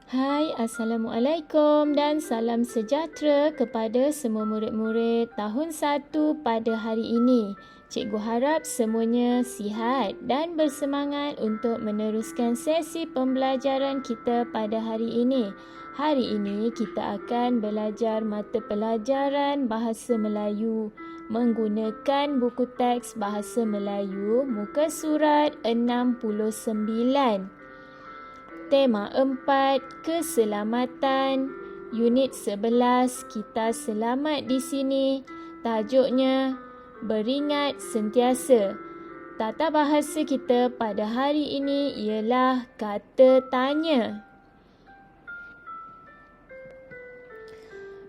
Hai, Assalamualaikum dan salam sejahtera kepada semua murid-murid tahun 1 pada hari ini. Cikgu harap semuanya sihat dan bersemangat untuk meneruskan sesi pembelajaran kita pada hari ini. Hari ini kita akan belajar mata pelajaran Bahasa Melayu menggunakan buku teks Bahasa Melayu muka surat 69. Tema 4, keselamatan. Unit 11, kita selamat di sini. Tajuknya, beringat sentiasa. Tata bahasa kita pada hari ini ialah kata tanya.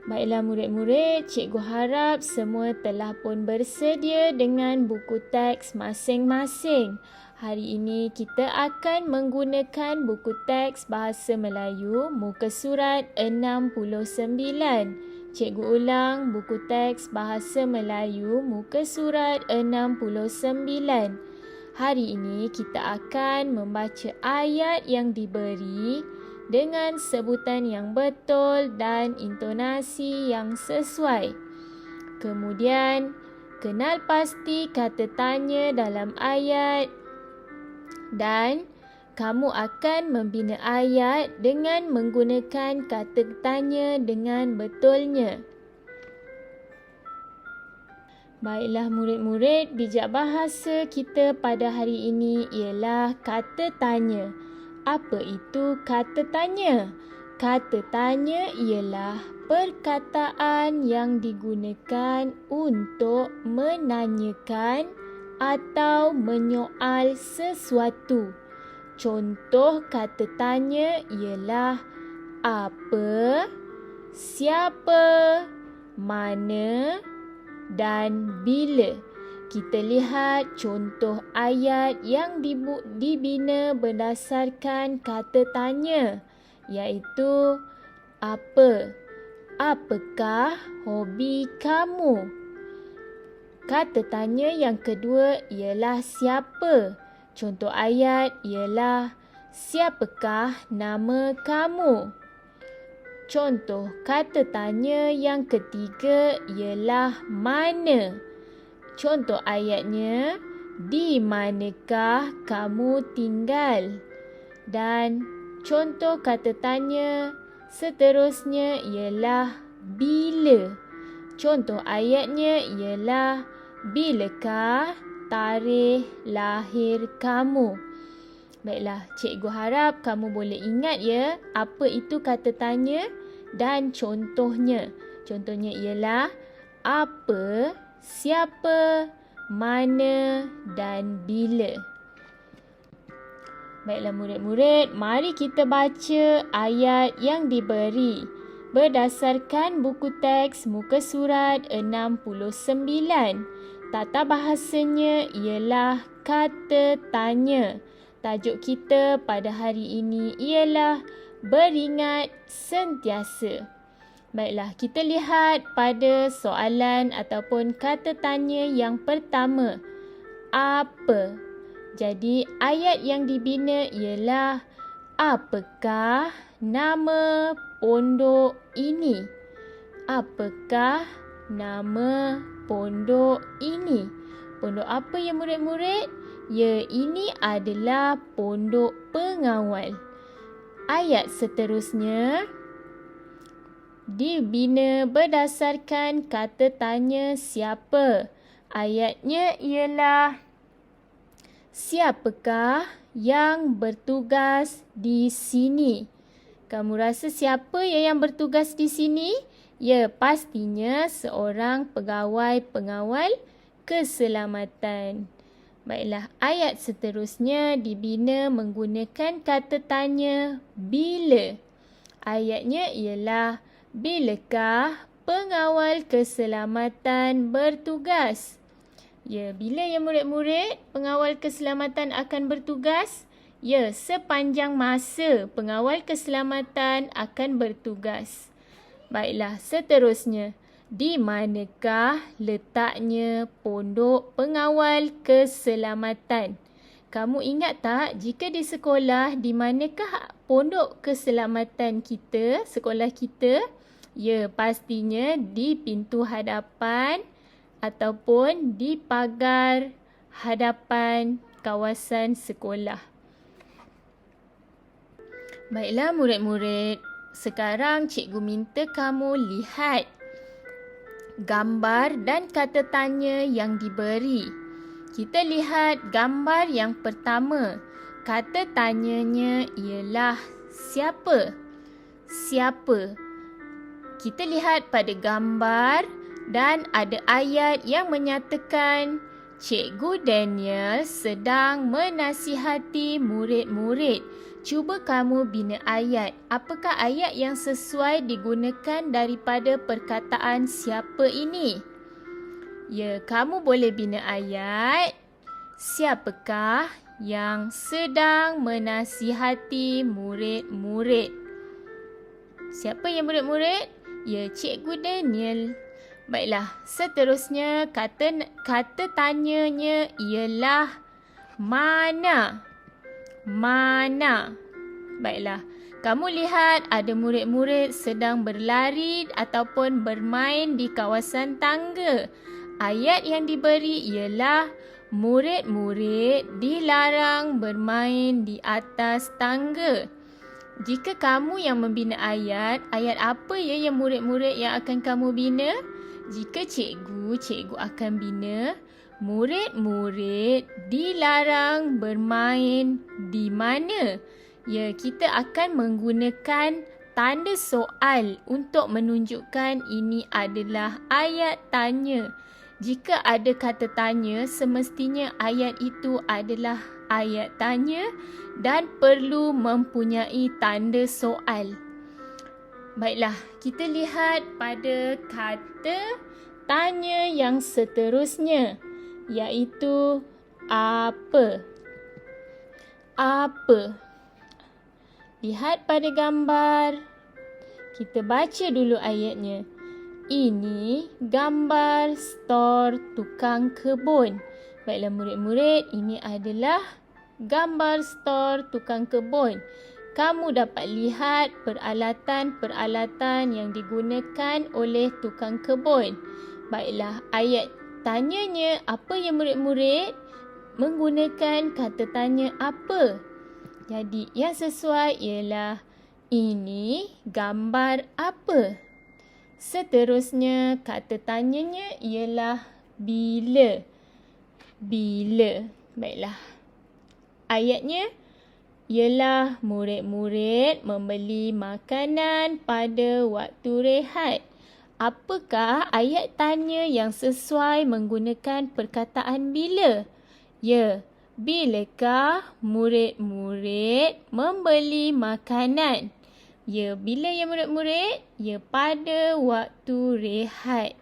Baiklah murid-murid, cikgu harap semua telah pun bersedia dengan buku teks masing-masing. Hari ini kita akan menggunakan buku teks Bahasa Melayu muka surat 69. Cikgu ulang, buku teks Bahasa Melayu muka surat 69. Hari ini kita akan membaca ayat yang diberi dengan sebutan yang betul dan intonasi yang sesuai. Kemudian, kenal pasti kata tanya dalam ayat dan kamu akan membina ayat dengan menggunakan kata tanya dengan betulnya. Baiklah murid-murid, bijak bahasa kita pada hari ini ialah kata tanya. Apa itu kata tanya? Kata tanya ialah perkataan yang digunakan untuk menanyakan atau menyoal sesuatu. Contoh kata tanya ialah apa, siapa, mana dan bila. Kita lihat contoh ayat yang dibina berdasarkan kata tanya, iaitu apa? Apakah hobi kamu? Kata tanya yang kedua ialah siapa. Contoh ayat ialah siapakah nama kamu? Contoh kata tanya yang ketiga ialah mana. Contoh ayatnya, di manakah kamu tinggal? Dan contoh kata tanya seterusnya ialah bila. Contoh ayatnya ialah bilakah tarikh lahir kamu? Baiklah, cikgu harap kamu boleh ingat ya apa itu kata tanya dan contohnya. Contohnya ialah apa, siapa, mana dan bila. Baiklah murid-murid, mari kita baca ayat yang diberi berdasarkan buku teks muka surat 69. Tata bahasanya ialah kata tanya. Tajuk kita pada hari ini ialah beringat sentiasa. Baiklah, kita lihat pada soalan ataupun kata tanya yang pertama. Apa? Jadi, ayat yang dibina ialah apakah nama pondok ini? Apakah nama pondok ini? Pondok apa ya murid-murid? Ya, ini adalah pondok pengawal. Ayat seterusnya dibina berdasarkan kata tanya siapa. Ayatnya ialah siapakah yang bertugas di sini? Kamu rasa siapa yang bertugas di sini? Ya, pastinya seorang pegawai pengawal keselamatan. Baiklah, ayat seterusnya dibina menggunakan kata tanya bila. Ayatnya ialah bilakah pengawal keselamatan bertugas? Ya, bila ya murid-murid pengawal keselamatan akan bertugas? Ya, sepanjang masa pengawal keselamatan akan bertugas. Baiklah, seterusnya. Di manakah letaknya pondok pengawal keselamatan? Kamu ingat tak jika di sekolah di manakah pondok keselamatan kita, sekolah kita? Ya, pastinya di pintu hadapan ataupun di pagar hadapan kawasan sekolah. Baiklah murid-murid, sekarang cikgu minta kamu lihat gambar dan kata tanya yang diberi. Kita lihat gambar yang pertama. Kata tanyanya ialah siapa? Siapa? Kita lihat pada gambar dan ada ayat yang menyatakan Cikgu Daniel sedang menasihati murid-murid. Cuba kamu bina ayat. Apakah ayat yang sesuai digunakan daripada perkataan siapa ini? Ya, kamu boleh bina ayat. Siapakah yang sedang menasihati murid-murid? Siapa yang murid-murid? Ya, Cikgu Daniel. Baiklah, seterusnya kata tanyanya ialah mana? Mana? Baiklah, kamu lihat ada murid-murid sedang berlari ataupun bermain di kawasan tangga. Ayat yang diberi ialah murid-murid dilarang bermain di atas tangga. Jika kamu yang membina ayat apa ya yang murid-murid yang akan kamu bina? Jika cikgu akan bina murid-murid dilarang bermain di mana? Ya, kita akan menggunakan tanda soal untuk menunjukkan ini adalah ayat tanya. Jika ada kata tanya, semestinya ayat itu adalah ayat tanya dan perlu mempunyai tanda soal. Baiklah, kita lihat pada kata tanya yang seterusnya, iaitu apa? Apa? Lihat pada gambar. Kita baca dulu ayatnya. Ini gambar stor tukang kebun. Baiklah murid-murid, ini adalah gambar stor tukang kebun. Kamu dapat lihat peralatan-peralatan yang digunakan oleh tukang kebun. Baiklah, ayat tanyanya apa ya murid-murid? Menggunakan kata tanya apa? Jadi yang sesuai ialah ini gambar apa? Seterusnya kata tanyanya ialah bila. Bila. Baiklah. Ayatnya ialah murid-murid membeli makanan pada waktu rehat. Apakah ayat tanya yang sesuai menggunakan perkataan bila? Ya, bilakah murid-murid membeli makanan? Ya, bila ya murid-murid? Ya, pada waktu rehat.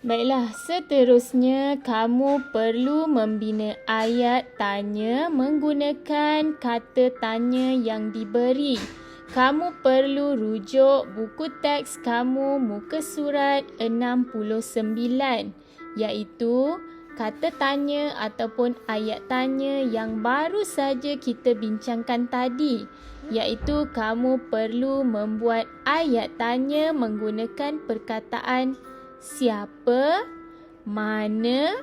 Baiklah, seterusnya kamu perlu membina ayat tanya menggunakan kata tanya yang diberi. Kamu perlu rujuk buku teks kamu muka surat 69, iaitu kata tanya ataupun ayat tanya yang baru saja kita bincangkan tadi, iaitu kamu perlu membuat ayat tanya menggunakan perkataan siapa, mana,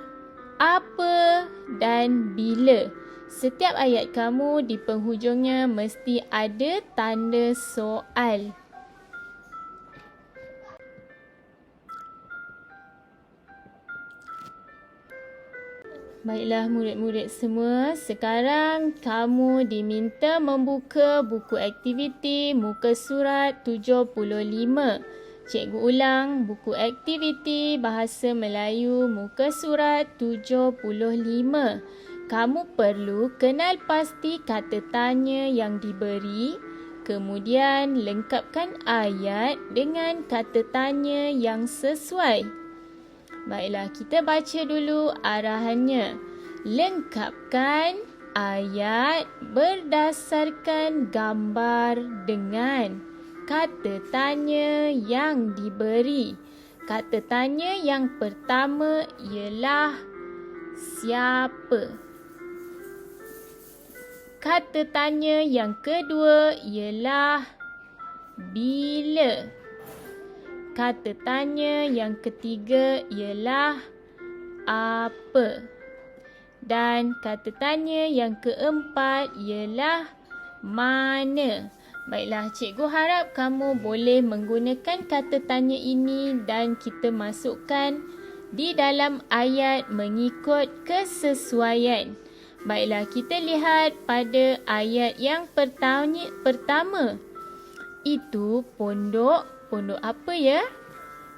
apa dan bila. Setiap ayat kamu di penghujungnya mesti ada tanda soal. Baiklah murid-murid semua, sekarang kamu diminta membuka buku aktiviti muka surat 75. Cikgu ulang, buku aktiviti Bahasa Melayu muka surat 75. Kamu perlu kenal pasti kata tanya yang diberi, kemudian lengkapkan ayat dengan kata tanya yang sesuai. Baiklah, kita baca dulu arahannya. Lengkapkan ayat berdasarkan gambar dengan kata tanya yang diberi. Kata tanya yang pertama ialah siapa. Kata tanya yang kedua ialah bila. Kata tanya yang ketiga ialah apa. Dan kata tanya yang keempat ialah mana. Baiklah, cikgu harap kamu boleh menggunakan kata tanya ini dan kita masukkan di dalam ayat mengikut kesesuaian. Baiklah, kita lihat pada ayat yang pertama. Itu pondok apa ya?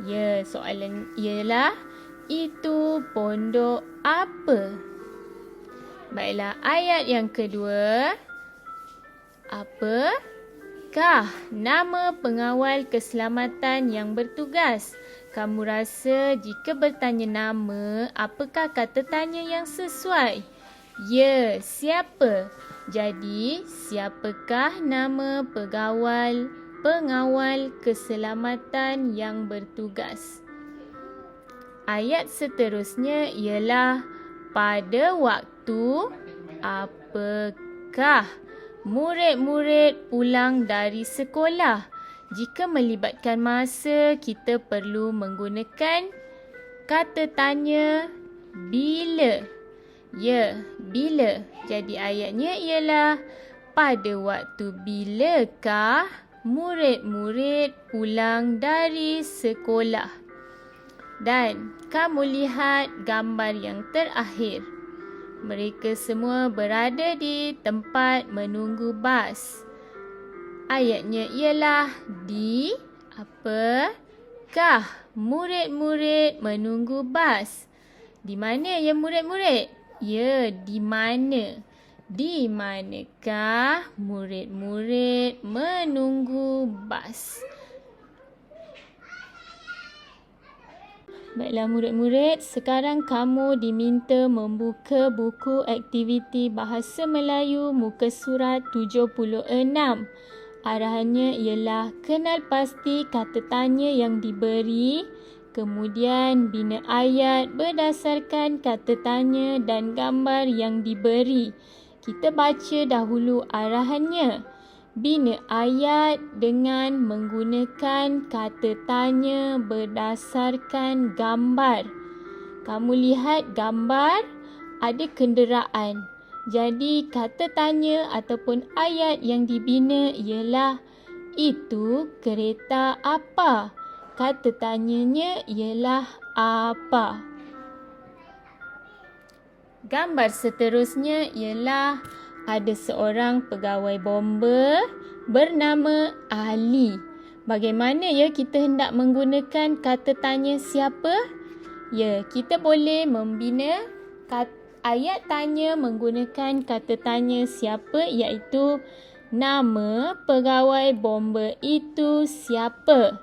Ya, soalan ialah itu pondok apa? Baiklah, ayat yang kedua. Apakah nama pengawal keselamatan yang bertugas? Kamu rasa jika bertanya nama, apakah kata tanya yang sesuai? Ya, siapa? Jadi, siapakah nama pengawal keselamatan yang bertugas? Ayat seterusnya ialah pada waktu apakah murid-murid pulang dari sekolah? Jika melibatkan masa, kita perlu menggunakan kata tanya bila. Ya, bila. Jadi ayatnya ialah pada waktu bilakah murid-murid pulang dari sekolah? Dan kamu lihat gambar yang terakhir. Mereka semua berada di tempat menunggu bas. Ayatnya ialah di apakah murid-murid menunggu bas? Di mana ya murid-murid? Ya, di mana? Di manakah murid-murid menunggu bas? Baiklah murid-murid, sekarang kamu diminta membuka buku aktiviti Bahasa Melayu muka surat 76. Arahannya ialah kenal pasti kata tanya yang diberi, kemudian bina ayat berdasarkan kata tanya dan gambar yang diberi. Kita baca dahulu arahannya. Bina ayat dengan menggunakan kata tanya berdasarkan gambar. Kamu lihat gambar, ada kenderaan. Jadi kata tanya ataupun ayat yang dibina ialah itu kereta apa? Kata tanyanya ialah apa? Gambar seterusnya ialah ada seorang pegawai bomba bernama Ali. Bagaimana ya kita hendak menggunakan kata tanya siapa? Ya, kita boleh membina ayat tanya menggunakan kata tanya siapa, iaitu nama pegawai bomba itu siapa?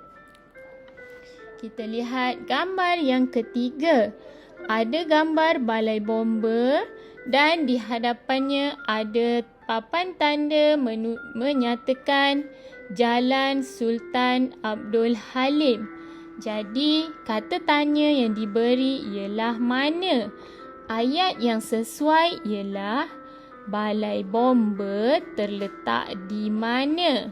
Kita lihat gambar yang ketiga. Ada gambar balai bomba dan di hadapannya ada papan tanda menyatakan Jalan Sultan Abdul Halim. Jadi, kata tanya yang diberi ialah mana? Ayat yang sesuai ialah balai bomba terletak di mana?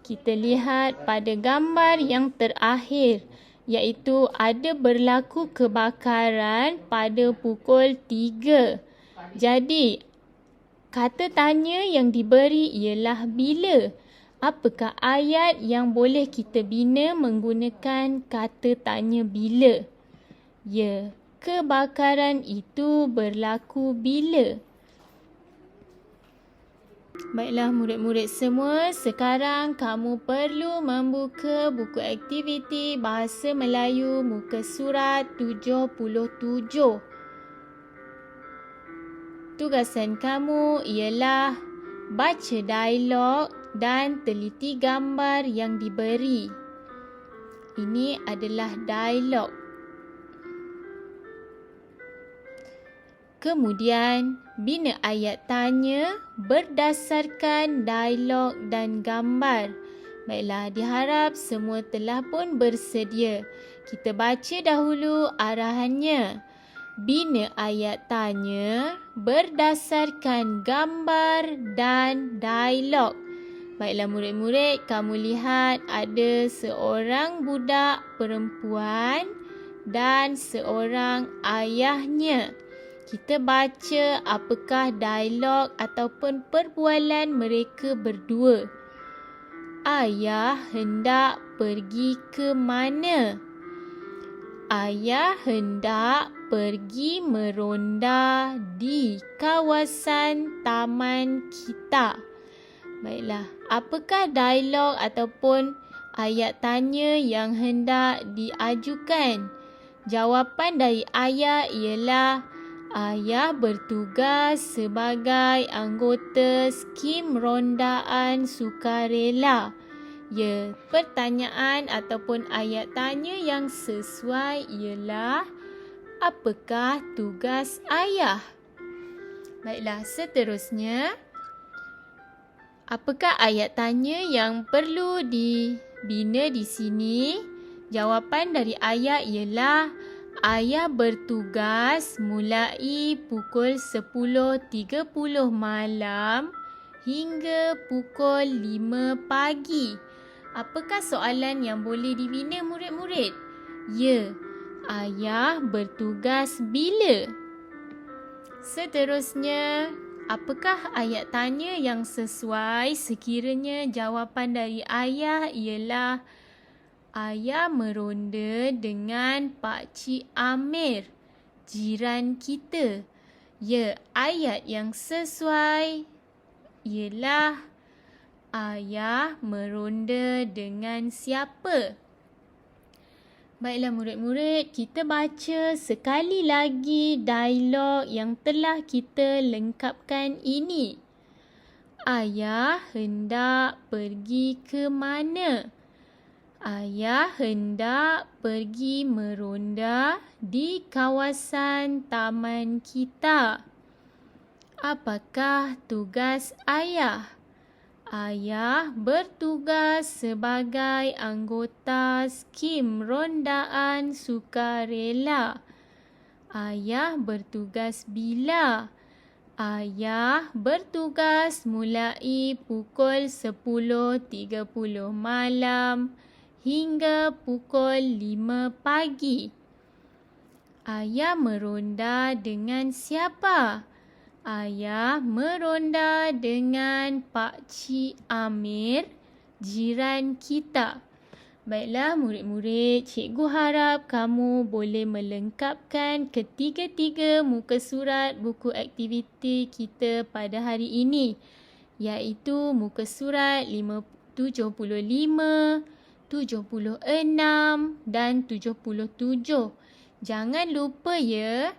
Kita lihat pada gambar yang terakhir, iaitu ada berlaku kebakaran pada pukul 3. Jadi, kata tanya yang diberi ialah bila. Apakah ayat yang boleh kita bina menggunakan kata tanya bila? Ya, kebakaran itu berlaku bila? Baiklah murid-murid semua, sekarang kamu perlu membuka buku aktiviti Bahasa Melayu muka surat 77. Tugasan kamu ialah baca dialog dan teliti gambar yang diberi. Ini adalah dialog. Kemudian, bina ayat tanya berdasarkan dialog dan gambar. Baiklah, diharap semua telah pun bersedia. Kita baca dahulu arahannya. Bina ayat tanya berdasarkan gambar dan dialog. Baiklah murid-murid, kamu lihat ada seorang budak perempuan dan seorang ayahnya. Kita baca apakah dialog ataupun perbualan mereka berdua. Ayah hendak pergi ke mana? Ayah hendak pergi meronda di kawasan taman kita. Baiklah, apakah dialog ataupun ayat tanya yang hendak diajukan? Jawapan dari ayah ialah ayah bertugas sebagai anggota skim rondaan sukarela. Ya, pertanyaan ataupun ayat tanya yang sesuai ialah apakah tugas ayah? Baiklah, seterusnya, apakah ayat tanya yang perlu dibina di sini? Jawapan dari ayah ialah ayah bertugas mulai pukul 10.30 malam hingga pukul 5 pagi. Apakah soalan yang boleh dibina murid-murid? Ya, ayah bertugas bila? Seterusnya, apakah ayat tanya yang sesuai sekiranya jawapan dari ayah ialah ayah meronda dengan Pak Cik Amir, jiran kita? Ya, ayat yang sesuai ialah ayah meronda dengan siapa? Baiklah murid-murid, kita baca sekali lagi dialog yang telah kita lengkapkan ini. Ayah hendak pergi ke mana? Ayah hendak pergi meronda di kawasan taman kita. Apakah tugas ayah? Ayah bertugas sebagai anggota skim rondaan sukarela. Ayah bertugas bila? Ayah bertugas mulai pukul 10.30 malam hingga pukul 5 pagi. Ayah meronda dengan siapa? Ayah meronda dengan Pak Cik Amir, jiran kita. Baiklah murid-murid, cikgu harap kamu boleh melengkapkan ketiga-tiga muka surat buku aktiviti kita pada hari ini, iaitu muka surat 75, 76 dan 77. Jangan lupa ya,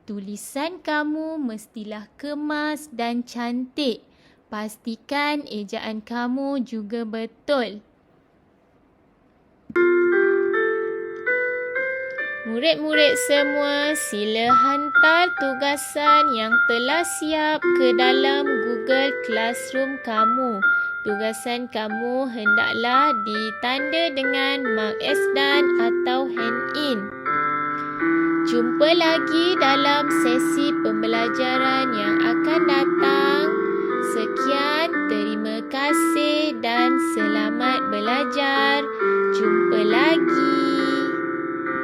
tulisan kamu mestilah kemas dan cantik. Pastikan ejaan kamu juga betul. Murid-murid semua, sila hantar tugasan yang telah siap ke dalam Google Classroom kamu. Tugasan kamu hendaklah ditanda dengan mark S dan atau hand in. Jumpa lagi dalam sesi pembelajaran yang akan datang. Sekian, terima kasih dan selamat belajar. Jumpa lagi.